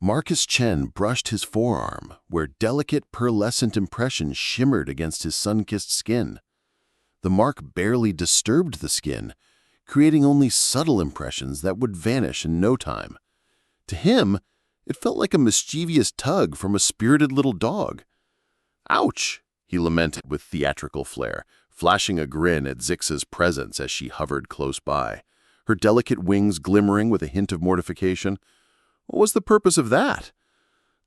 Marcus Chen brushed his forearm, where delicate pearlescent impressions shimmered against his sun-kissed skin. The mark barely disturbed the skin, creating only subtle impressions that would vanish in no time. To him, it felt like a mischievous tug from a spirited little dog. "Ouch!" he lamented with theatrical flair, flashing a grin at Zix's presence as she hovered close by, her delicate wings glimmering with a hint of mortification. What was the purpose of that?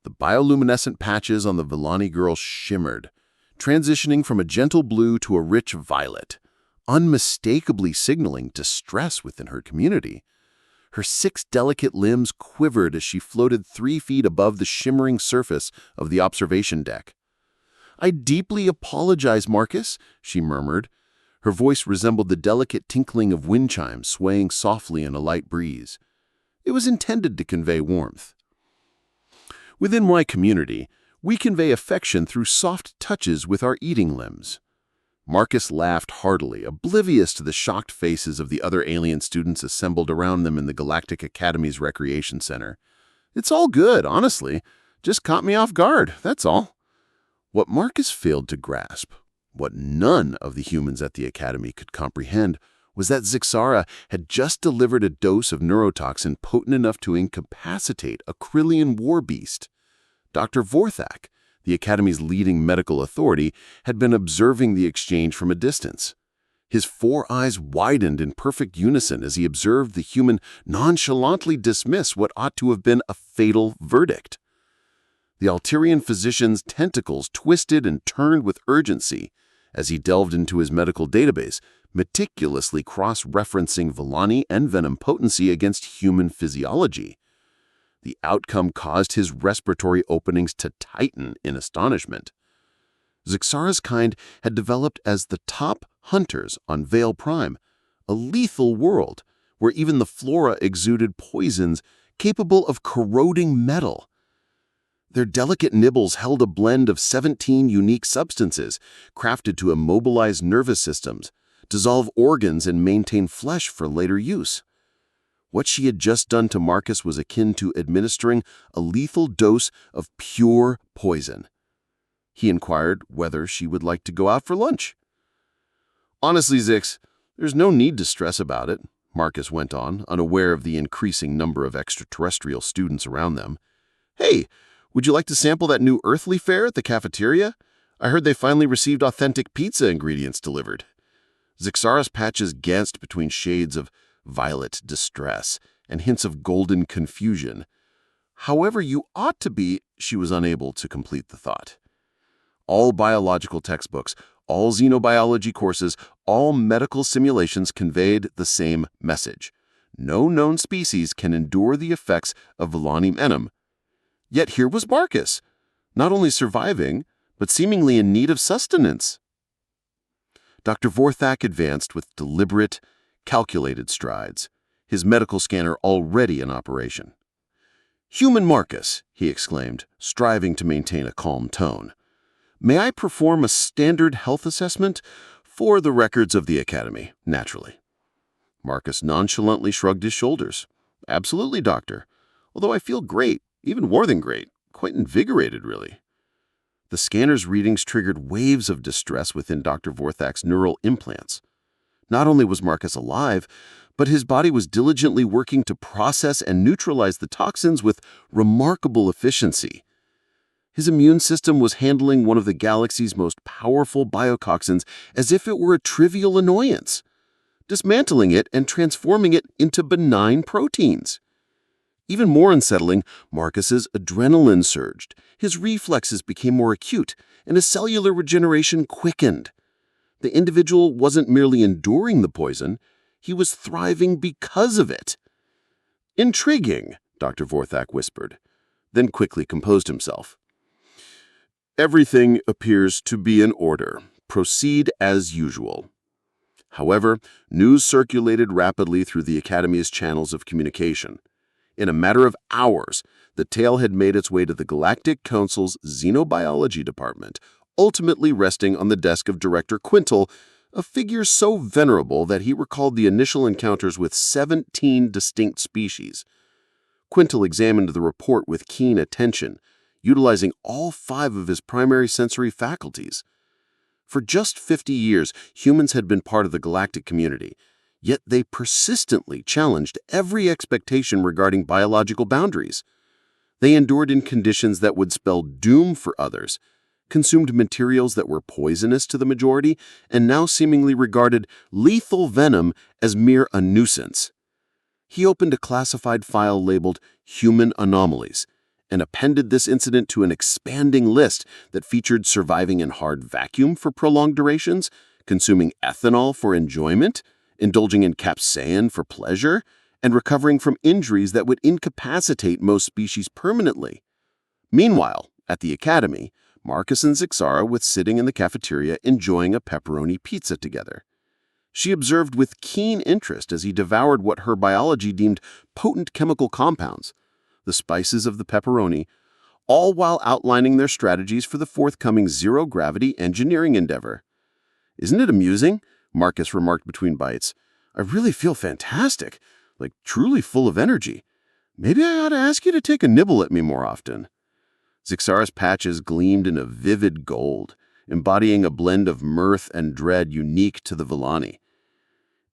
The bioluminescent patches on the Villani girl shimmered, transitioning from a gentle blue to a rich violet, unmistakably signaling distress within her community. Her 6 delicate limbs quivered as she floated 3 feet above the shimmering surface of the observation deck. "I deeply apologize, Marcus," she murmured. Her voice resembled the delicate tinkling of wind chimes swaying softly in a light breeze. It was intended to convey warmth. "Within my community, we convey affection through soft touches with our eating limbs." Marcus laughed heartily, oblivious to the shocked faces of the other alien students assembled around them in the Galactic Academy's Recreation Center. "It's all good, honestly. Just caught me off guard, that's all." What Marcus failed to grasp, what none of the humans at the Academy could comprehend, was that Zixara had just delivered a dose of neurotoxin potent enough to incapacitate a Krillian war beast. Dr. Vorthak, the Academy's leading medical authority, had been observing the exchange from a distance. His 4 eyes widened in perfect unison as he observed the human nonchalantly dismiss what ought to have been a fatal verdict. The Alterian physician's tentacles twisted and turned with urgency as he delved into his medical database, meticulously cross-referencing Villani and venom potency against human physiology. The outcome caused his respiratory openings to tighten in astonishment. Zixara's kind had developed as the top hunters on Vale Prime, a lethal world where even the flora exuded poisons capable of corroding metal. Their delicate nibbles held a blend of 17 unique substances crafted to immobilize nervous systems, dissolve organs, and maintain flesh for later use. What she had just done to Marcus was akin to administering a lethal dose of pure poison. He inquired whether she would like to go out for lunch. "Honestly, Zix, there's no need to stress about it," Marcus went on, unaware of the increasing number of extraterrestrial students around them. "Hey, would you like to sample that new earthly fare at the cafeteria? I heard they finally received authentic pizza ingredients delivered." Zixara's patches danced between shades of violet distress and hints of golden confusion. "However you ought to be," she was unable to complete the thought. All biological textbooks, all xenobiology courses, all medical simulations conveyed the same message. No known species can endure the effects of Villani venom. Yet here was Marcus, not only surviving, but seemingly in need of sustenance. Dr. Vorthak advanced with deliberate, calculated strides, his medical scanner already in operation. "Human Marcus," he exclaimed, striving to maintain a calm tone. "May I perform a standard health assessment for the records of the Academy, naturally?" Marcus nonchalantly shrugged his shoulders. "Absolutely, doctor. Although I feel great, even more than great, quite invigorated, really." The scanner's readings triggered waves of distress within Dr. Vorthak's neural implants. Not only was Marcus alive, but his body was diligently working to process and neutralize the toxins with remarkable efficiency. His immune system was handling one of the galaxy's most powerful biotoxins as if it were a trivial annoyance, dismantling it and transforming it into benign proteins. Even more unsettling, Marcus's adrenaline surged, his reflexes became more acute, and his cellular regeneration quickened. The individual wasn't merely enduring the poison, he was thriving because of it. "Intriguing," Dr. Vorthak whispered, then quickly composed himself. "Everything appears to be in order. Proceed as usual." However, news circulated rapidly through the Academy's channels of communication. In a matter of hours, the tale had made its way to the Galactic Council's Xenobiology Department, ultimately resting on the desk of Director Quintal, a figure so venerable that he recalled the initial encounters with 17 distinct species. Quintal examined the report with keen attention, utilizing all 5 of his primary sensory faculties. For just 50 years, humans had been part of the galactic community, yet they persistently challenged every expectation regarding biological boundaries. They endured in conditions that would spell doom for others, consumed materials that were poisonous to the majority, and now seemingly regarded lethal venom as mere a nuisance. He opened a classified file labeled Human Anomalies and appended this incident to an expanding list that featured surviving in hard vacuum for prolonged durations, consuming ethanol for enjoyment, indulging in capsaicin for pleasure, and recovering from injuries that would incapacitate most species permanently. Meanwhile, at the Academy, Marcus and Zixara were sitting in the cafeteria enjoying a pepperoni pizza together. She observed with keen interest as he devoured what her biology deemed potent chemical compounds, the spices of the pepperoni, all while outlining their strategies for the forthcoming zero-gravity engineering endeavor. "Isn't it amusing?" Marcus remarked between bites. "I really feel fantastic, like truly full of energy. Maybe I ought to ask you to take a nibble at me more often." Zixara's patches gleamed in a vivid gold, embodying a blend of mirth and dread unique to the Villani.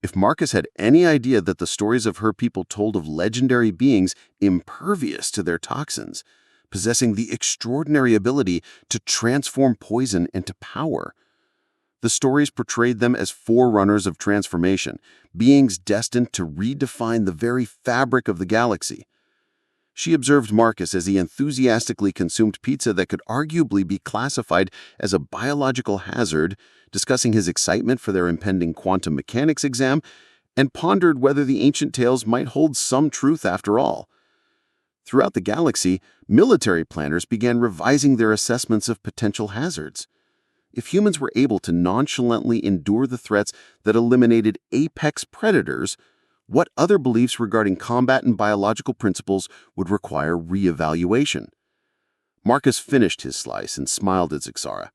If Marcus had any idea that the stories of her people told of legendary beings impervious to their toxins, possessing the extraordinary ability to transform poison into power. The stories portrayed them as forerunners of transformation, beings destined to redefine the very fabric of the galaxy. She observed Marcus as he enthusiastically consumed pizza that could arguably be classified as a biological hazard, discussing his excitement for their impending quantum mechanics exam, and pondered whether the ancient tales might hold some truth after all. Throughout the galaxy, military planners began revising their assessments of potential hazards. If humans were able to nonchalantly endure the threats that eliminated apex predators, what other beliefs regarding combat and biological principles would require re-evaluation? Marcus finished his slice and smiled at Zixara.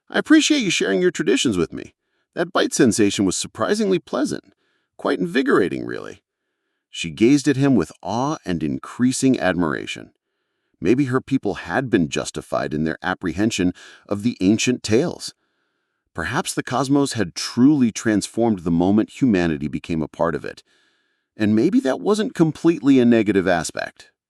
"I appreciate you sharing your traditions with me. That bite sensation was surprisingly pleasant. Quite invigorating, really." She gazed at him with awe and increasing admiration. Maybe her people had been justified in their apprehension of the ancient tales. Perhaps the cosmos had truly transformed the moment humanity became a part of it. And maybe that wasn't completely a negative aspect.